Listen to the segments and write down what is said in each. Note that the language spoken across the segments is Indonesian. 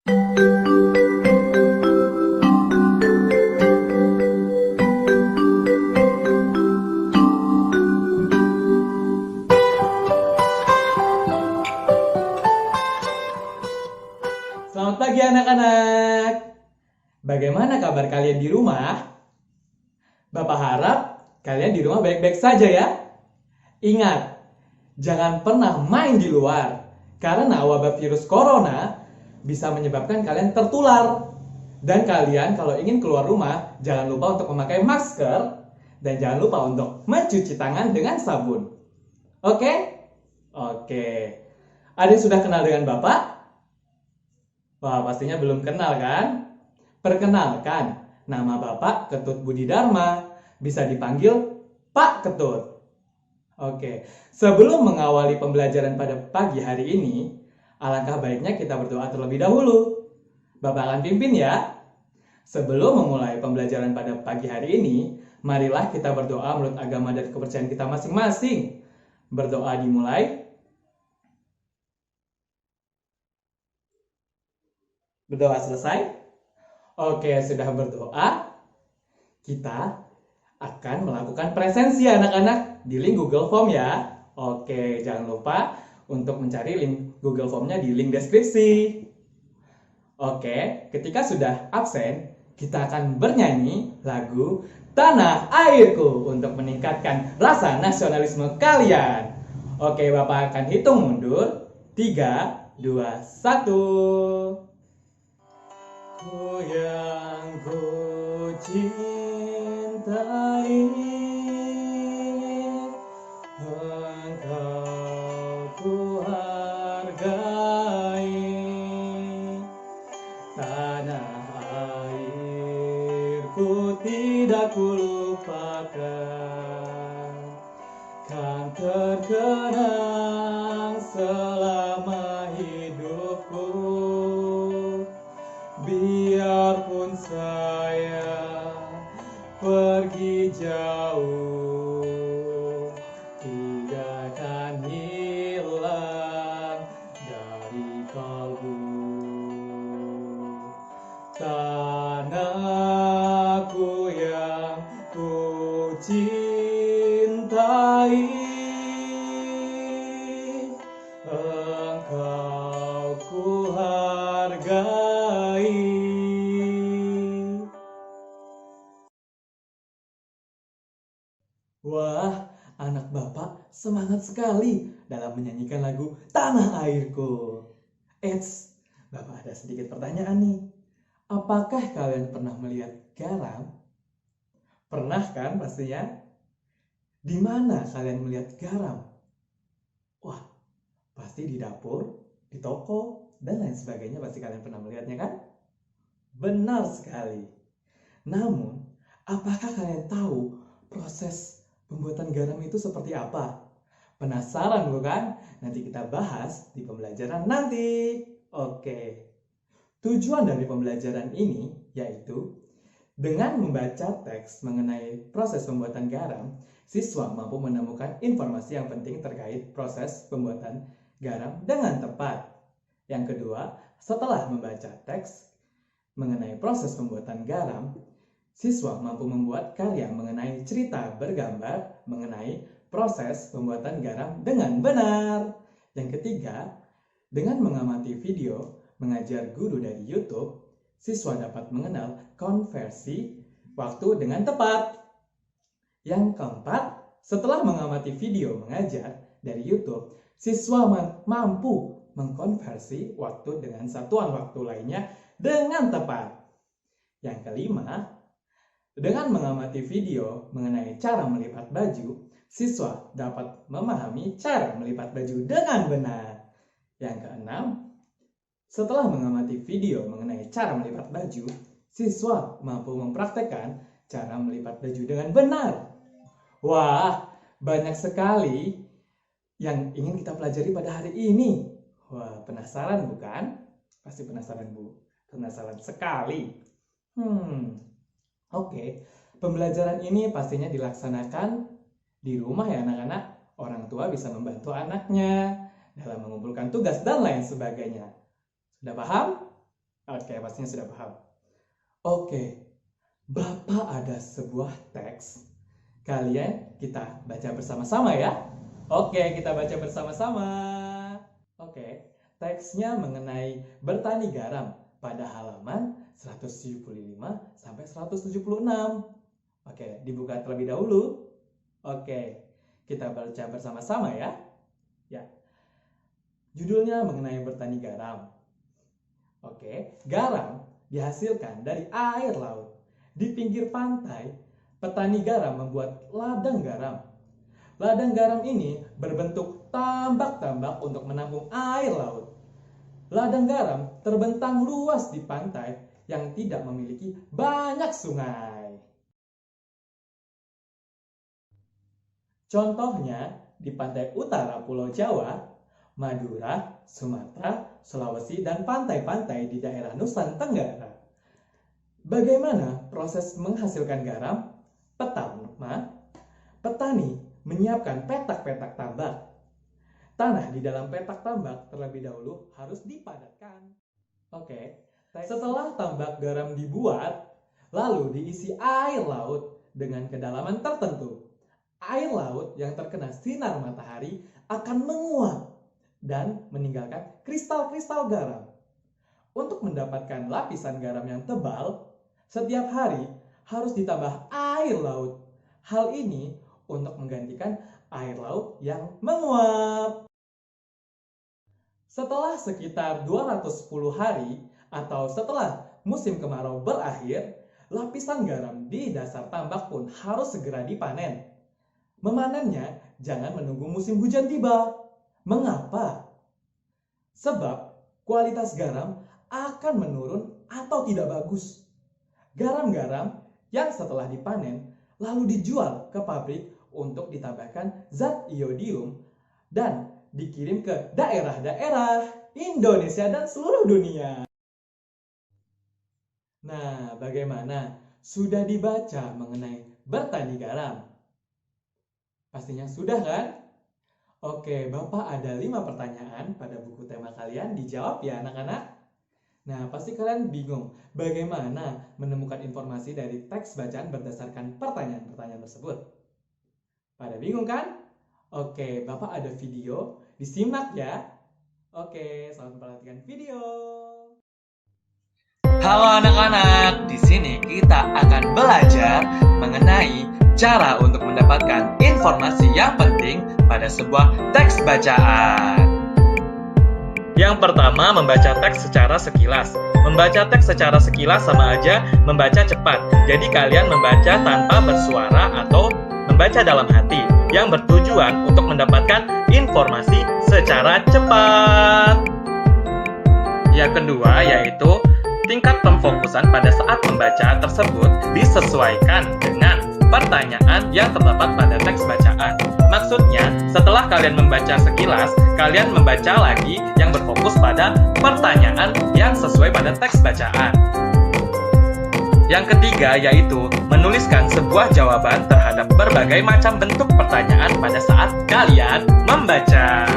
Selamat pagi anak-anak. Bagaimana kabar kalian di rumah? Bapak harap kalian di rumah baik-baik saja ya. Ingat, jangan pernah main di luar karena wabah virus corona bisa menyebabkan kalian tertular. Dan kalian kalau ingin keluar rumah, jangan lupa untuk memakai masker dan jangan lupa untuk mencuci tangan dengan sabun. Oke? Oke. Ada yang sudah kenal dengan Bapak? Wah, pastinya belum kenal kan? Perkenalkan, nama Bapak Ketut Budi Dharma, bisa dipanggil Pak Ketut. Oke, sebelum mengawali pembelajaran pada pagi hari ini, alangkah baiknya kita berdoa terlebih dahulu. Bapak akan pimpin ya. Sebelum memulai pembelajaran pada pagi hari ini, marilah kita berdoa menurut agama dan kepercayaan kita masing-masing. Berdoa dimulai. Berdoa selesai? Oke, sudah berdoa. Kita akan melakukan presensi anak-anak di link Google Form ya. Oke, jangan lupa untuk mencari link Google Form-nya di link deskripsi. Oke, ketika sudah absen, kita akan bernyanyi lagu Tanah Airku untuk meningkatkan rasa nasionalisme kalian. Oke, Bapak akan hitung mundur. 3, 2, 1. Ku yang ku cintai, engkau ku hargai, tanah airku tidak ku lupakan, kan terkenang selama hidupku. Biarpun saya pergi jauh, tidak akan hilang dari kalbu. Tanahku yang ku cintai, engkau ku hargai. Wah, anak Bapak semangat sekali dalam menyanyikan lagu Tanah Airku. Eits, Bapak ada sedikit pertanyaan nih. Apakah kalian pernah melihat garam? Pernah kan pastinya? Di mana kalian melihat garam? Wah, pasti di dapur, di toko, dan lain sebagainya pasti kalian pernah melihatnya kan? Benar sekali. Namun, apakah kalian tahu proses pembuatan garam itu seperti apa? Penasaran bukan? Nanti kita bahas di pembelajaran nanti. Oke. Tujuan dari pembelajaran ini yaitu dengan membaca teks mengenai proses pembuatan garam, siswa mampu menemukan informasi yang penting terkait proses pembuatan garam dengan tepat. Yang kedua, setelah membaca teks mengenai proses pembuatan garam, siswa mampu membuat karya mengenai cerita bergambar mengenai proses pembuatan garam dengan benar. Yang ketiga, dengan mengamati video mengajar guru dari YouTube, siswa dapat mengenal konversi waktu dengan tepat. Yang keempat, setelah mengamati video mengajar dari YouTube, siswa mampu mengkonversi waktu dengan satuan waktu lainnya dengan tepat. Yang kelima, dengan mengamati video mengenai cara melipat baju, siswa dapat memahami cara melipat baju dengan benar. Yang keenam, setelah mengamati video mengenai cara melipat baju, siswa mampu mempraktekkan cara melipat baju dengan benar. Wah, banyak sekali yang ingin kita pelajari pada hari ini. Wah, penasaran bukan? Pasti penasaran, Bu. Penasaran sekali. Oke, pembelajaran ini pastinya dilaksanakan di rumah ya anak-anak. Orang tua bisa membantu anaknya dalam mengumpulkan tugas dan lain sebagainya. Sudah paham? Oke, pastinya sudah paham. Oke, Bapak ada sebuah teks. Kalian kita baca bersama-sama ya. Oke, kita baca bersama-sama. Oke, teksnya mengenai bertani garam pada halaman 175 sampai 176. Oke, dibuka terlebih dahulu. Oke, kita baca bersama-sama ya. Ya. Judulnya mengenai bertani garam. Oke, garam dihasilkan dari air laut. Di pinggir pantai, petani garam membuat ladang garam. Ladang garam ini berbentuk tambak-tambak untuk menampung air laut. Ladang garam terbentang luas di pantai yang tidak memiliki banyak sungai. Contohnya di pantai utara Pulau Jawa, Madura, Sumatera, Sulawesi, dan pantai-pantai di daerah Nusantara. Bagaimana proses menghasilkan garam? Pertama, petani menyiapkan petak-petak tambak. Tanah di dalam petak tambak terlebih dahulu harus dipadatkan. Oke, setelah tambak garam dibuat, lalu diisi air laut dengan kedalaman tertentu. Air laut yang terkena sinar matahari akan menguap dan meninggalkan kristal-kristal garam. Untuk mendapatkan lapisan garam yang tebal, setiap hari harus ditambah air laut. Hal ini untuk menggantikan air laut yang menguap. Setelah sekitar 210 hari atau setelah musim kemarau berakhir, lapisan garam di dasar tambak pun harus segera dipanen. Memanennya jangan menunggu musim hujan tiba. Mengapa? Sebab kualitas garam akan menurun atau tidak bagus. Garam-garam yang setelah dipanen lalu dijual ke pabrik untuk ditambahkan zat iodium dan dikirim ke daerah-daerah Indonesia dan seluruh dunia. Nah, bagaimana? Sudah dibaca mengenai bertani garam? Pastinya sudah kan? Oke, Bapak ada 5 pertanyaan pada buku tema kalian. Dijawab ya anak-anak. Nah, pasti kalian bingung bagaimana menemukan informasi dari teks bacaan berdasarkan pertanyaan-pertanyaan tersebut. Pada bingung kan? Oke, Bapak ada video, disimak ya. Oke, selamat memperhatikan video. Halo anak-anak, di sini kita akan belajar mengenai cara untuk mendapatkan informasi yang penting pada sebuah teks bacaan. Yang pertama, membaca teks secara sekilas. Membaca teks secara sekilas sama aja membaca cepat. Jadi kalian membaca tanpa bersuara atau membaca dalam hati yang bertujuan untuk mendapatkan informasi secara cepat. Yang kedua yaitu tingkat pemfokusan pada saat membaca tersebut disesuaikan dengan pertanyaan yang terdapat pada teks bacaan. Maksudnya, setelah kalian membaca sekilas, kalian membaca lagi yang berfokus pada pertanyaan yang sesuai pada teks bacaan. Yang ketiga yaitu menuliskan sebuah jawaban terhadap berbagai macam bentuk pertanyaan pada saat kalian membaca.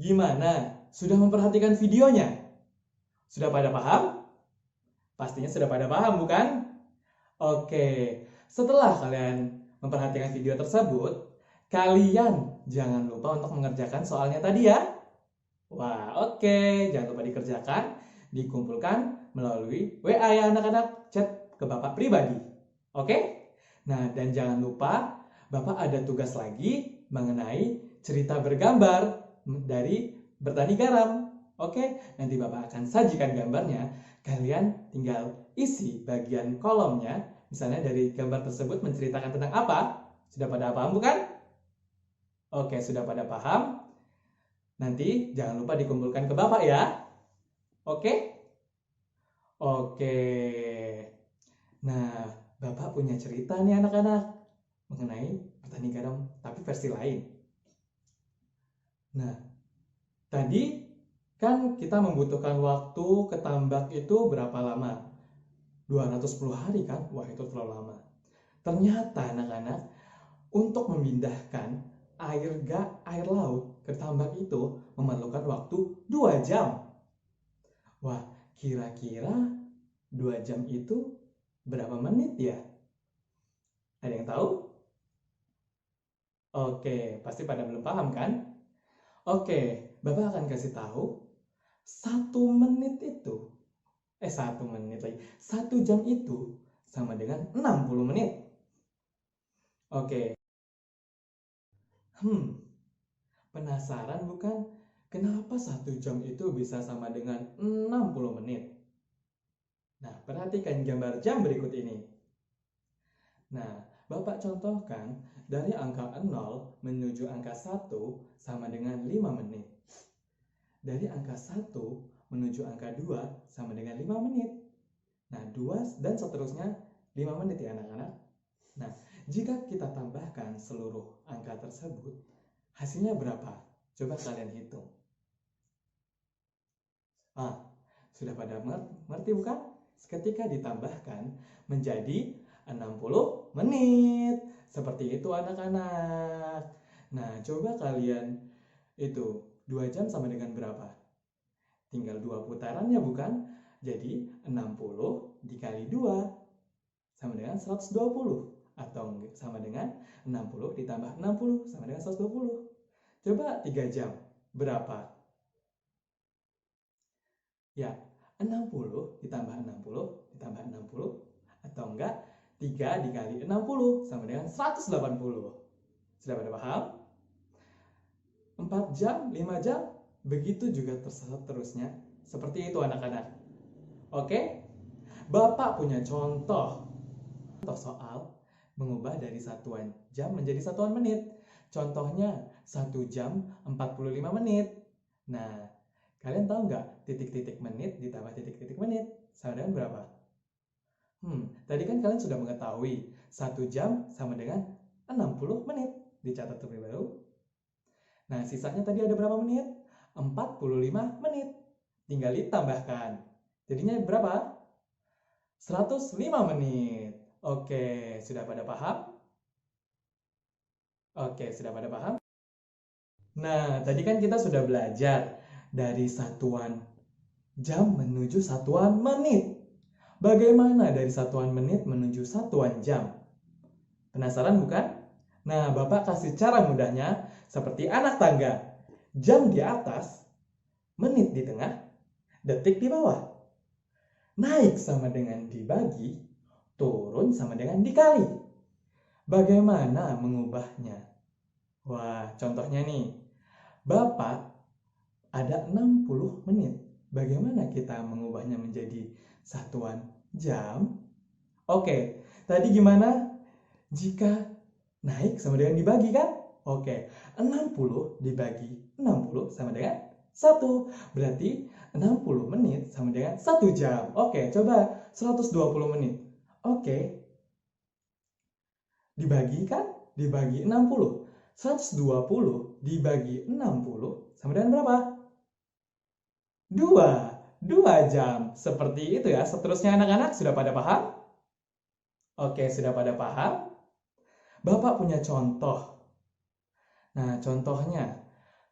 Gimana? Sudah memperhatikan videonya? Sudah pada paham? Pastinya sudah pada paham, bukan? Oke, setelah kalian memperhatikan video tersebut, kalian jangan lupa untuk mengerjakan soalnya tadi ya. Wah, oke. Jangan lupa dikerjakan, dikumpulkan melalui WA ya anak-anak, chat ke Bapak pribadi. Oke? Nah, dan jangan lupa Bapak ada tugas lagi mengenai cerita bergambar dari bertani garam. Oke, nanti Bapak akan sajikan gambarnya. Kalian tinggal isi bagian kolomnya. Misalnya dari gambar tersebut menceritakan tentang apa? Sudah pada paham bukan? Oke, sudah pada paham? Nanti jangan lupa dikumpulkan ke Bapak ya. Oke? Oke. Nah, Bapak punya cerita nih anak-anak mengenai bertani garam tapi versi lain. Nah, tadi kan kita membutuhkan waktu ke tambak itu berapa lama? 210 hari kan? Wah, itu terlalu lama. Ternyata anak-anak, untuk memindahkan air laut ke tambak itu memerlukan waktu 2 jam. Wah, kira-kira 2 jam itu berapa menit ya? Ada yang tahu? Oke, pasti pada belum paham kan? Oke, Bapak akan kasih tahu 1 menit itu, 1 menit lagi, 1 jam itu sama dengan 60 menit. Oke, penasaran bukan? Kenapa 1 jam itu bisa sama dengan 60 menit? Nah, perhatikan gambar jam berikut ini. Nah, Bapak contohkan dari angka 0 menuju angka 1 sama dengan 5 menit. Dari angka 1 menuju angka 2 sama dengan 5 menit. Nah, 2 dan seterusnya 5 menit ya anak-anak. Nah, jika kita tambahkan seluruh angka tersebut, hasilnya berapa? Coba kalian hitung. Sudah pada mengerti bukan? Ketika ditambahkan menjadi 60 menit. Seperti itu anak-anak. Nah, coba kalian itu 2 jam sama dengan berapa? Tinggal 2 putarannya bukan? Jadi 60 dikali 2 sama dengan 120. Atau sama dengan 60 ditambah 60 sama dengan 120. Coba 3 jam. Berapa? Ya, 60 ditambah 60 ditambah 60 atau enggak 3 dikali 60 sama dengan 180. Sudah pada paham? 4 jam, 5 jam, begitu juga terusnya. Seperti itu anak-anak. Oke? Bapak punya contoh soal mengubah dari satuan jam menjadi satuan menit. Contohnya 1 jam 45 menit. Nah, kalian tahu nggak titik-titik menit ditambah titik-titik menit sama dengan berapa? Tadi kan kalian sudah mengetahui 1 jam sama dengan 60 menit. Dicatat terlebih dahulu. Nah, sisanya tadi ada berapa menit? 45 menit. Tinggal ditambahkan. Jadinya berapa? 105 menit. Oke, sudah pada paham? Oke, sudah pada paham? Nah, tadi kan kita sudah belajar dari satuan jam menuju satuan menit. Bagaimana dari satuan menit menuju satuan jam? Penasaran bukan? Nah, Bapak kasih cara mudahnya seperti anak tangga. Jam di atas, menit di tengah, detik di bawah. Naik sama dengan dibagi, turun sama dengan dikali. Bagaimana mengubahnya? Wah, contohnya nih. Bapak ada 60 menit. Bagaimana kita mengubahnya menjadi satuan jam? Oke, tadi gimana? Jika naik sama dengan dibagi kan? Oke, 60 dibagi 60 sama dengan 1. Berarti 60 menit sama dengan 1 jam. Oke, coba 120 menit. Oke, dibagi kan? Dibagi 60. 120 dibagi 60 sama dengan berapa? 2 jam. Seperti itu ya. Seterusnya anak-anak sudah pada paham? Oke, sudah pada paham? Bapak punya contoh. Nah, contohnya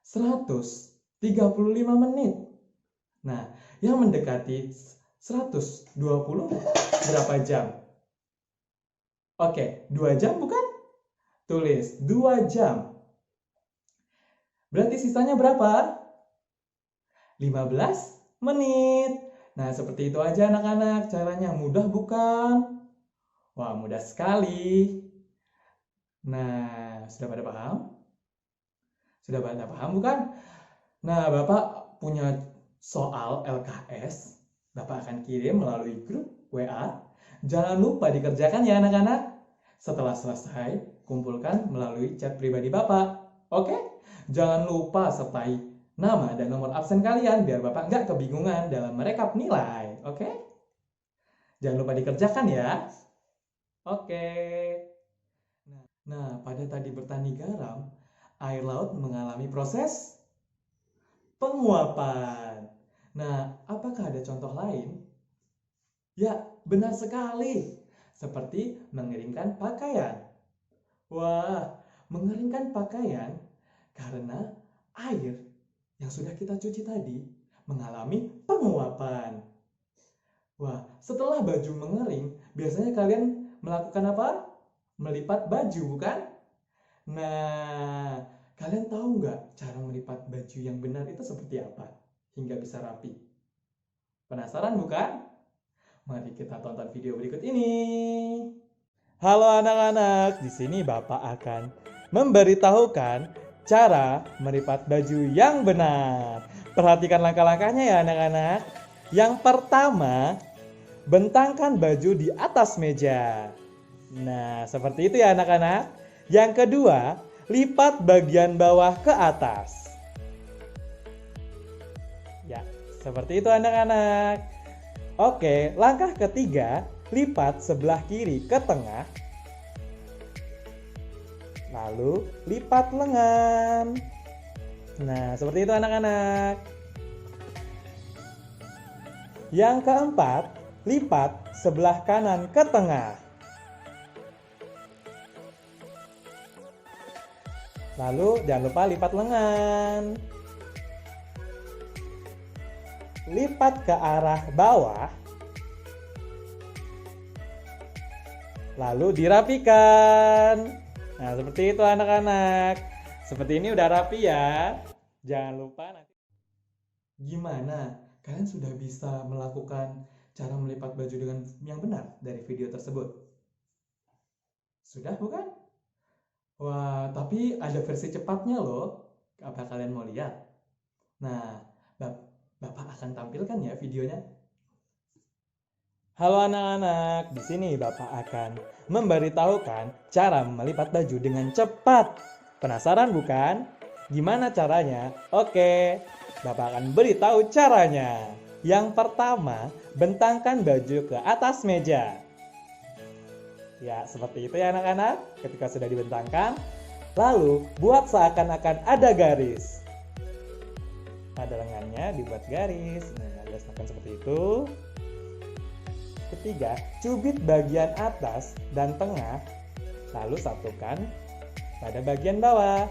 135 menit. Nah, yang mendekati 120 berapa jam? Oke, 2 jam bukan? Tulis 2 jam. Berarti sisanya berapa? 15 menit. Nah, seperti itu aja anak-anak. Caranya mudah bukan? Wah, mudah sekali. Nah, sudah pada paham? Sudah pada paham bukan? Nah, Bapak punya soal LKS. Bapak akan kirim melalui grup WA. Jangan lupa dikerjakan ya anak-anak. Setelah selesai, kumpulkan melalui chat pribadi Bapak. Oke? Jangan lupa sertai nama dan nomor absen kalian biar Bapak nggak kebingungan dalam merekap nilai. Oke? Jangan lupa dikerjakan ya. Oke. Nah, pada tadi bertani garam, air laut mengalami proses penguapan. Nah, apakah ada contoh lain? Ya, benar sekali. seperti mengeringkan pakaian. Wah, mengeringkan pakaian karena air yang sudah kita cuci tadi mengalami penguapan. Wah, setelah baju mengering, biasanya kalian melakukan apa? Melipat baju, bukan? Nah, kalian tahu nggak cara melipat baju yang benar itu seperti apa? Hingga bisa rapi. Penasaran bukan? Mari kita tonton video berikut ini. Halo anak-anak, di sini Bapak akan memberitahukan cara melipat baju yang benar. Perhatikan langkah-langkahnya ya anak-anak. Yang pertama, bentangkan baju di atas meja. Nah, seperti itu ya anak-anak. Yang kedua, lipat bagian bawah ke atas. Ya, seperti itu anak-anak. Oke, langkah ketiga, lipat sebelah kiri ke tengah. Lalu lipat lengan. Nah, seperti itu anak-anak. Yang keempat, lipat sebelah kanan ke tengah. Lalu jangan lupa lipat lengan. Lipat ke arah bawah. Lalu dirapikan. Nah, seperti itu anak-anak. Seperti ini udah rapi ya. Jangan lupa nanti. Gimana? Kalian sudah bisa melakukan cara melipat baju dengan yang benar dari video tersebut? Sudah bukan? Wah, tapi ada versi cepatnya loh. Apa kalian mau lihat? Nah, Bapak akan tampilkan ya videonya. Halo anak-anak, di sini Bapak akan memberitahukan cara melipat baju dengan cepat. Penasaran bukan? Gimana caranya? Oke, Bapak akan beritahu caranya. Yang pertama, bentangkan baju ke atas meja. Ya, seperti itu ya anak-anak. Ketika sudah dibentangkan, lalu buat seakan-akan ada garis. Pada lengannya dibuat garis. Nah, akan seperti itu. Ketiga, cubit bagian atas dan tengah, lalu satukan pada bagian bawah.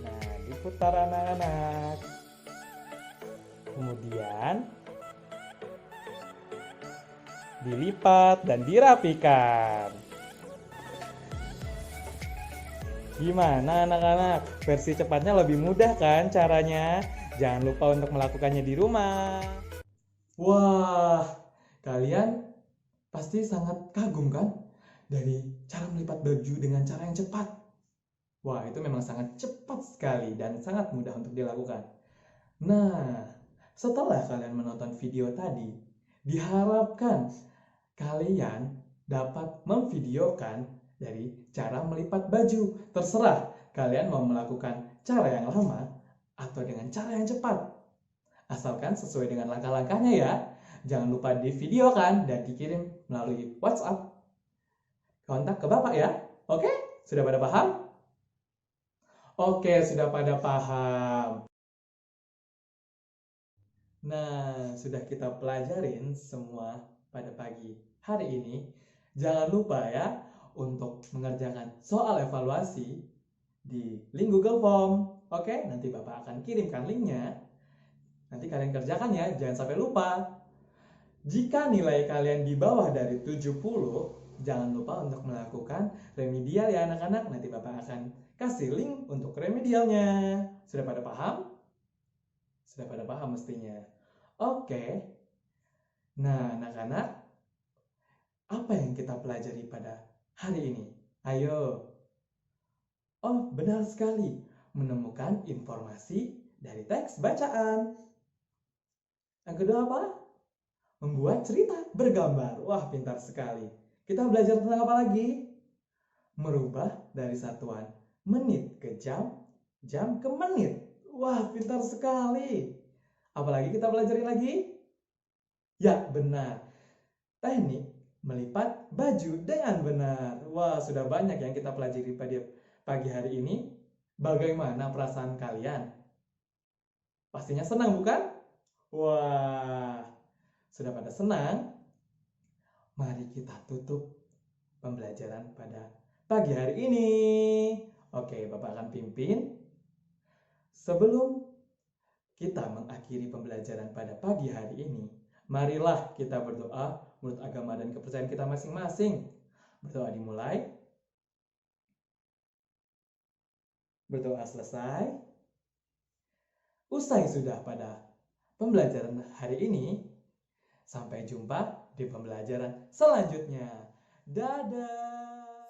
Nah, diputar anak-anak. Kemudian dilipat dan dirapikan. Gimana anak-anak? Versi cepatnya lebih mudah kan caranya? Jangan lupa untuk melakukannya di rumah. Wah, kalian pasti sangat kagum kan dari cara melipat baju dengan cara yang cepat. Wah, itu memang sangat cepat sekali dan sangat mudah untuk dilakukan. Nah, setelah kalian menonton video tadi, diharapkan kalian dapat memvideokan dari cara melipat baju. Terserah kalian mau melakukan cara yang lama atau dengan cara yang cepat. Asalkan sesuai dengan langkah-langkahnya ya. Jangan lupa divideokan dan dikirim melalui WhatsApp. Kontak ke Bapak ya. Oke? Sudah pada paham? Oke, sudah pada paham. Nah, sudah kita pelajarin semua pada pagi hari ini. Jangan lupa ya untuk mengerjakan soal evaluasi di link Google Form. Oke, nanti Bapak akan kirimkan linknya. Nanti kalian kerjakan ya, jangan sampai lupa. Jika nilai kalian di bawah dari 70, jangan lupa untuk melakukan remedial ya anak-anak. Nanti Bapak akan kasih link untuk remedialnya. Sudah pada paham? Sudah pada paham mestinya. Oke. Nah, anak-anak, apa yang kita pelajari pada hari ini? Ayo. Oh, benar sekali. Menemukan informasi dari teks bacaan. Yang kedua apa? Membuat cerita bergambar. Wah, pintar sekali. Kita belajar tentang apa lagi? Merubah dari satuan menit ke jam, jam ke menit. Wah, pintar sekali. Apalagi kita pelajari lagi? Ya, benar. Teknik melipat baju dengan benar. Wah, sudah banyak yang kita pelajari pada pagi hari ini. Bagaimana perasaan kalian? Pastinya senang, bukan? Wah, sudah pada senang? Mari kita tutup pembelajaran pada pagi hari ini. Oke, Bapak akan pimpin. Sebelum kita mengakhiri pembelajaran pada pagi hari ini, marilah kita berdoa menurut agama dan kepercayaan kita masing-masing. Berdoa dimulai. Berdoa selesai. Usai sudah pada pembelajaran hari ini. Sampai jumpa di pembelajaran selanjutnya. Dadah!